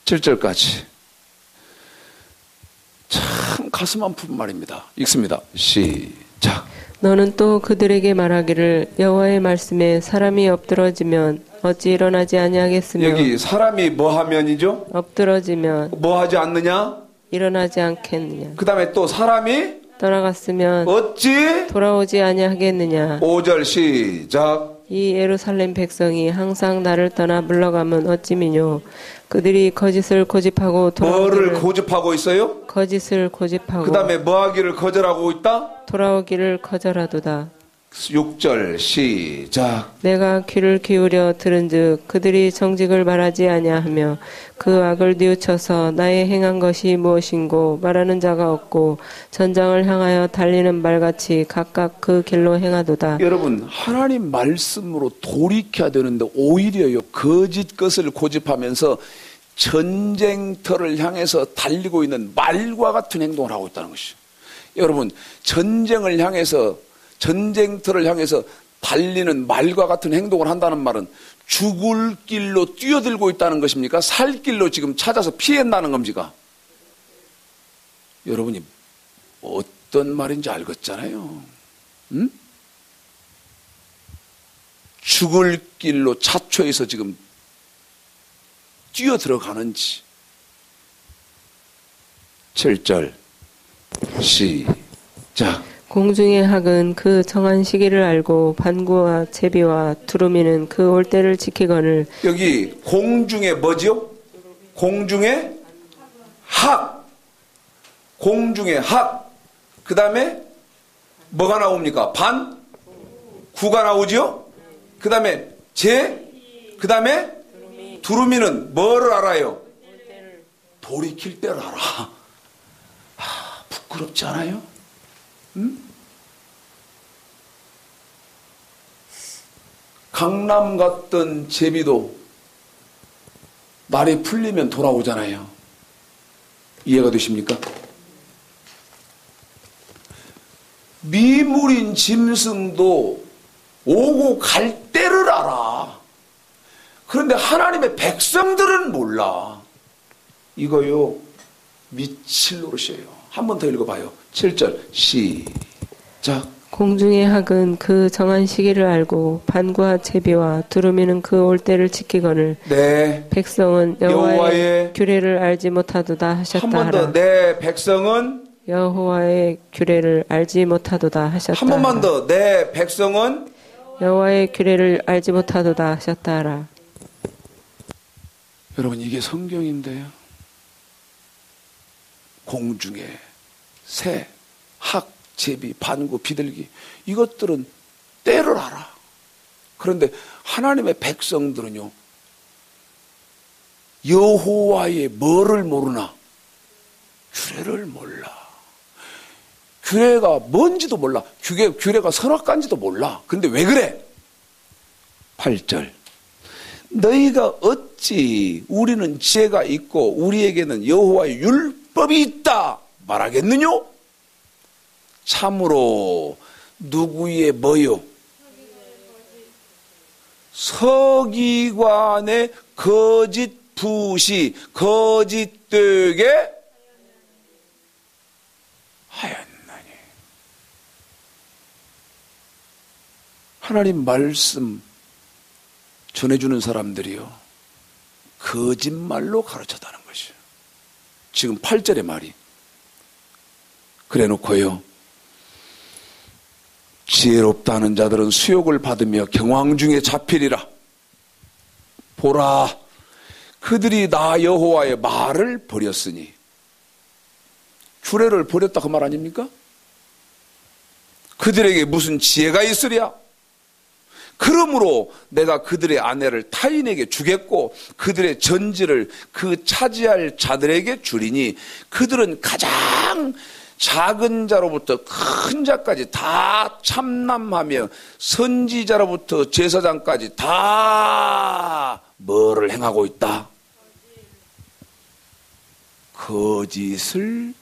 7절까지. 참 가슴 아픈 말입니다. 읽습니다. 시작. 너는 또 그들에게 말하기를 여호와의 말씀에 사람이 엎드러지면 어찌 일어나지 아니하겠으며 여기 사람이 뭐 하면이죠? 엎드러지면 뭐 하지 않느냐? 일어나지 않겠느냐. 그 다음에 또 사람이 떠나갔으면 어찌? 돌아오지 아니하겠느냐. 5절 시작. 이 예루살렘 백성이 항상 나를 떠나 물러가면 어찌미뇨. 그들이 거짓을 고집하고 뭐를 고집하고 있어요? 거짓을 고집하고 그 다음에 뭐 하기를 거절하고 있다? 돌아오기를 거절하도다. 6절 시작. 내가 귀를 기울여 들은즉 그들이 정직을 말하지 아니하며 그 악을 뉘우쳐서 나의 행한 것이 무엇인고 말하는 자가 없고 전장을 향하여 달리는 말같이 각각 그 길로 행하도다. 여러분, 하나님 말씀으로 돌이켜야 되는데 오히려요 거짓 것을 고집하면서 전쟁터를 향해서 달리고 있는 말과 같은 행동을 하고 있다는 것이죠. 여러분, 전쟁터를 향해서 달리는 말과 같은 행동을 한다는 말은 죽을 길로 뛰어들고 있다는 것입니까? 살 길로 지금 찾아서 피한다는 겁니까? 여러분이 어떤 말인지 알겠잖아요. 응? 죽을 길로 자초해서 지금 뛰어들어가는지. 7절 시작. 공중의 학은 그 정한 시기를 알고 반구와 제비와 두루미는 그 올 때를 지키거늘. 여기 공중에 뭐지요? 공중에 학. 공중에 학. 그 다음에 뭐가 나옵니까? 반? 구가 나오지요? 그 다음에 그 다음에 두루미는 뭐를 알아요? 돌이킬 때를 알아. 부끄럽지 않아요? 응? 강남 갔던 제비도 날이 풀리면 돌아오잖아요. 이해가 되십니까? 미물인 짐승도 오고 갈 때를 알아. 그런데 하나님의 백성들은 몰라. 이거요 미칠 노릇이에요. 한 번 더 읽어봐요. 7절 시작. 공중의 학은 그 정한 시기를 알고 반구와 제비와 두루미는 그 올 때를 지키거늘. 네. 백성은 여호와의 규례를 알지 못하도다 하셨다. 한 번 더. 내 백성은 여호와의 규례를 알지 못하도다 하셨다. 한 번만 더. 내 백성은 여호와의 규례를 알지 못하도다 하셨다 하라. 여러분, 이게 성경인데요. 공중에 새, 학, 제비, 반구, 비둘기, 이것들은 때를 알아. 그런데 하나님의 백성들은요, 여호와의 뭐를 모르나? 규례를 몰라. 규례가 뭔지도 몰라. 규례가 선악과인지도 몰라. 그런데 왜 그래? 8절. 너희가 어찌 우리는 지혜가 있고 우리에게는 여호와의 율법이 있다 말하겠느냐? 참으로 누구의 뭐요? 서기관의 거짓 붓이 거짓되게 하였나니. 하나님 말씀 전해주는 사람들이요 거짓말로 가르쳐다는 것이요. 지금 8절의 말이 그래 놓고요, 지혜롭다는 자들은 수욕을 받으며 경황 중에 잡히리라. 보라, 그들이 나 여호와의 말을 버렸으니. 규례를 버렸다 그 말 아닙니까? 그들에게 무슨 지혜가 있으랴? 그러므로 내가 그들의 아내를 타인에게 주겠고 그들의 전지를 그 차지할 자들에게 주리니 그들은 가장 작은 자로부터 큰 자까지 다 참남하며 선지자로부터 제사장까지 다 뭐를 행하고 있다? 거짓을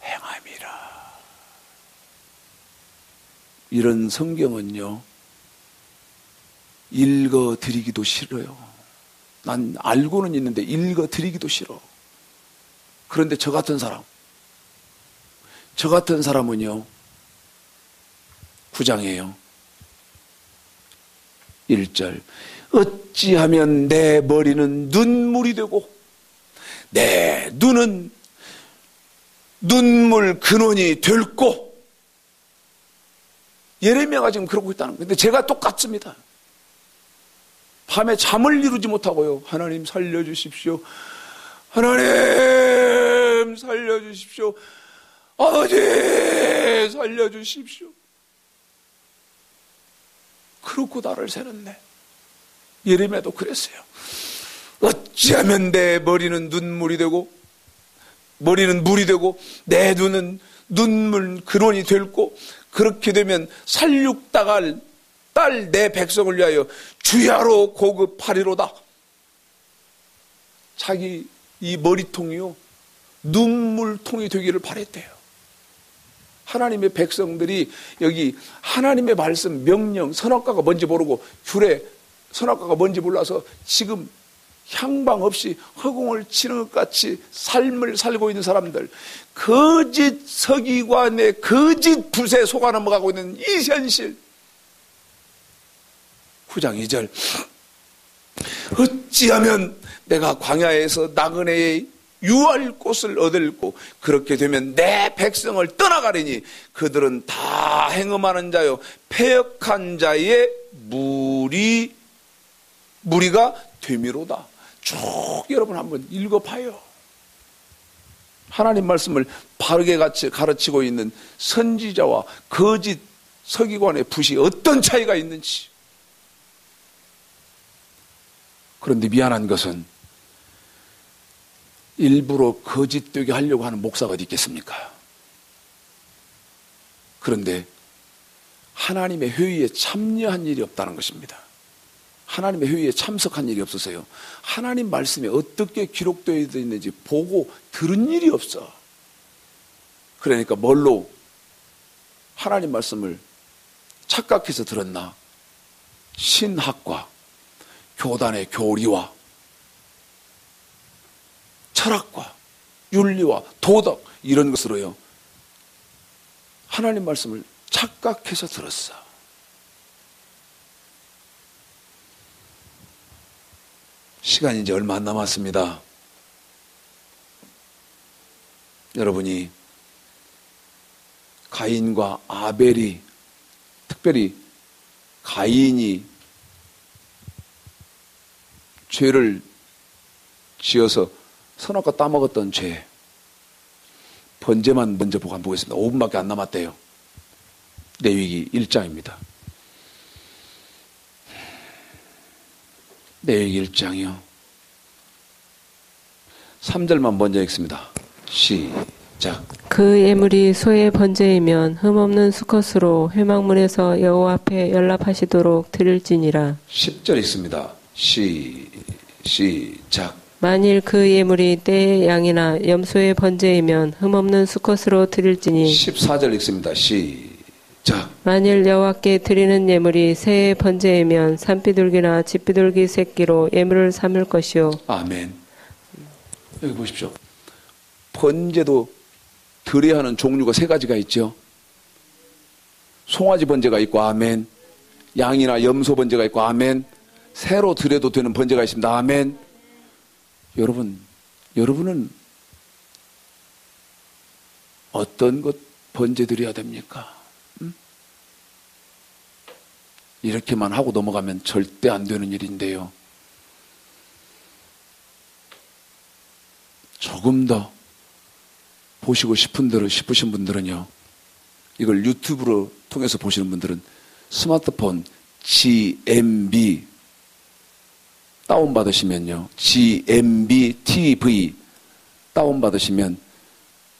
행함이라. 이런 성경은요, 읽어드리기도 싫어요. 난 알고는 있는데 읽어드리기도 싫어. 그런데 저 같은 사람은요 9장이에요 1절 어찌하면 내 머리는 눈물이 되고 내 눈은 눈물 근원이 될고. 예레미야가 지금 그러고 있다는 거예요. 근데 제가 똑같습니다. 밤에 잠을 이루지 못하고요. 하나님 살려주십시오. 하나님 살려주십시오. 아버지 살려주십시오. 그러고 나를 새는데 예레미야도 그랬어요. 어찌하면 내 머리는 눈물이 되고 머리는 물이 되고 내 눈은 눈물 근원이 될고 그렇게 되면 살육당할 딸 내 백성을 위하여 주야로 고급하리로다. 자기 이 머리통이요 눈물통이 되기를 바랬대요. 하나님의 백성들이 여기 하나님의 말씀 명령 선악과가 뭔지 모르고 귤에 선악과가 뭔지 몰라서 지금 향방 없이 허공을 치는 것 같이 삶을 살고 있는 사람들, 거짓 서기관의 거짓 붓에 속아 넘어가고 있는 이 현실. 9장 2절 어찌하면 내가 광야에서 나그네의 유할 곳을 얻을고 그렇게 되면 내 백성을 떠나가리니 그들은 다 행음하는 자요 패역한 자의 무리가 되미로다. 쭉 여러분 한번 읽어봐요. 하나님 말씀을 바르게 가르치고 있는 선지자와 거짓 서기관의 붓이 어떤 차이가 있는지. 그런데 미안한 것은 일부러 거짓되게 하려고 하는 목사가 어디 있겠습니까? 그런데 하나님의 회의에 참여한 일이 없다는 것입니다. 하나님의 회의에 참석한 일이 없어서요. 하나님 말씀에 어떻게 기록되어 있는지 보고 들은 일이 없어. 그러니까 뭘로 하나님 말씀을 착각해서 들었나? 신학과 교단의 교리와 철학과 윤리와 도덕 이런 것으로요. 하나님 말씀을 착각해서 들었어. 시간이 이제 얼마 안 남았습니다. 여러분이 가인과 아벨이, 특별히 가인이 죄를 지어서 선악과 따먹었던 죄, 번제만 먼저 보고 한번 보겠습니다. 5분밖에 안 남았대요. 레위기 1장입니다. 레위기 1장이요. 3절만 먼저 읽습니다. 시작. 그 예물이 소의 번제이면 흠없는 수컷으로 회막문에서 여호와 앞에 연락하시도록 드릴지니라. 10절 읽습니다. 시작. 만일 그 예물이 떼의 양이나 염소의 번제이면 흠없는 수컷으로 드릴지니. 14절 읽습니다. 시작. 만일 여호와께 드리는 예물이 새의 번제이면 산비둘기나 집비둘기 새끼로 예물을 삼을 것이요. 아멘. 여기 보십시오. 번제도 드려야 하는 종류가 3가지가 있죠. 송아지 번제가 있고 아멘. 양이나 염소 번제가 있고 아멘. 새로 드려도 되는 번제가 있습니다. 아멘. 여러분은 어떤 것 번제 드려야 됩니까? 이렇게만 하고 넘어가면 절대 안 되는 일인데요. 조금 더 보시고 싶으신 분들은요. 이걸 유튜브로 통해서 보시는 분들은 스마트폰 GMB 다운받으시면요. GMB TV 다운받으시면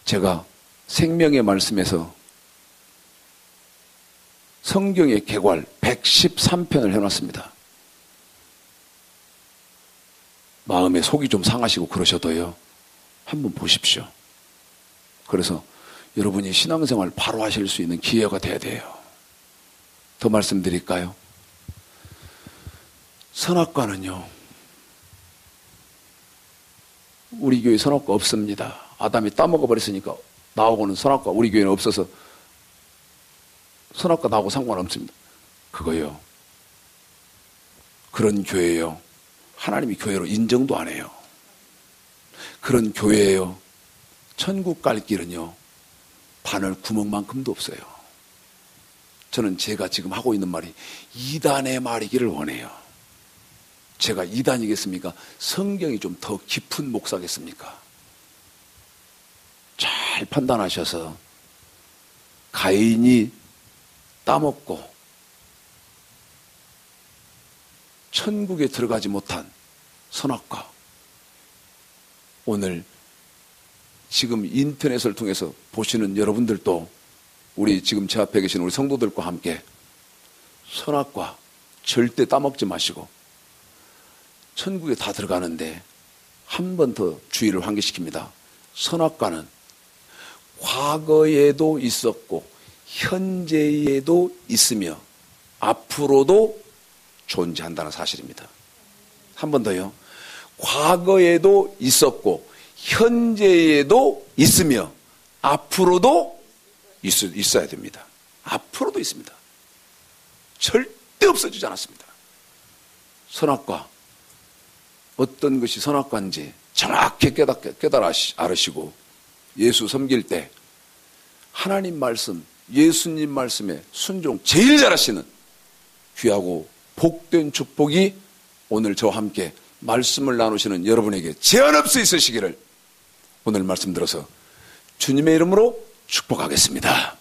제가 생명의 말씀에서 성경의 개괄 113편을 해놨습니다. 마음에 속이 좀 상하시고 그러셔도요. 한번 보십시오. 그래서 여러분이 신앙생활 바로 하실 수 있는 기회가 돼야 돼요. 더 말씀드릴까요? 선악과는요, 우리 교회 선악과 없습니다. 아담이 따먹어버렸으니까 나오고는 선악과 우리 교회는 없어서 선악과 나하고 상관없습니다. 그거요, 그런 교회요, 하나님이 교회로 인정도 안 해요. 그런 교회예요, 천국 갈 길은요 바늘 구멍만큼도 없어요. 저는 제가 지금 하고 있는 말이 이단의 말이기를 원해요. 제가 이단이겠습니까? 성경이 좀 더 깊은 목사겠습니까? 잘 판단하셔서 가인이 따먹고 천국에 들어가지 못한 선악과, 오늘 지금 인터넷을 통해서 보시는 여러분들도 우리 지금 제 앞에 계신 우리 성도들과 함께 선악과 절대 따먹지 마시고, 천국에 다 들어가는데 한 번 더 주의를 환기시킵니다. 선악과는 과거에도 있었고 현재에도 있으며 앞으로도 존재한다는 사실입니다. 한 번 더요. 과거에도 있었고 현재에도 있으며 앞으로도 있어야 됩니다. 앞으로도 있습니다. 절대 없어지지 않았습니다. 선악과, 어떤 것이 선악과인지 정확히 깨달아 알으시고 예수 섬길 때 하나님 말씀, 예수님 말씀에 순종 제일 잘하시는 귀하고 복된 축복이 오늘 저와 함께 말씀을 나누시는 여러분에게 제한 없이 있으시기를 오늘 말씀 들어서 주님의 이름으로 축복하겠습니다.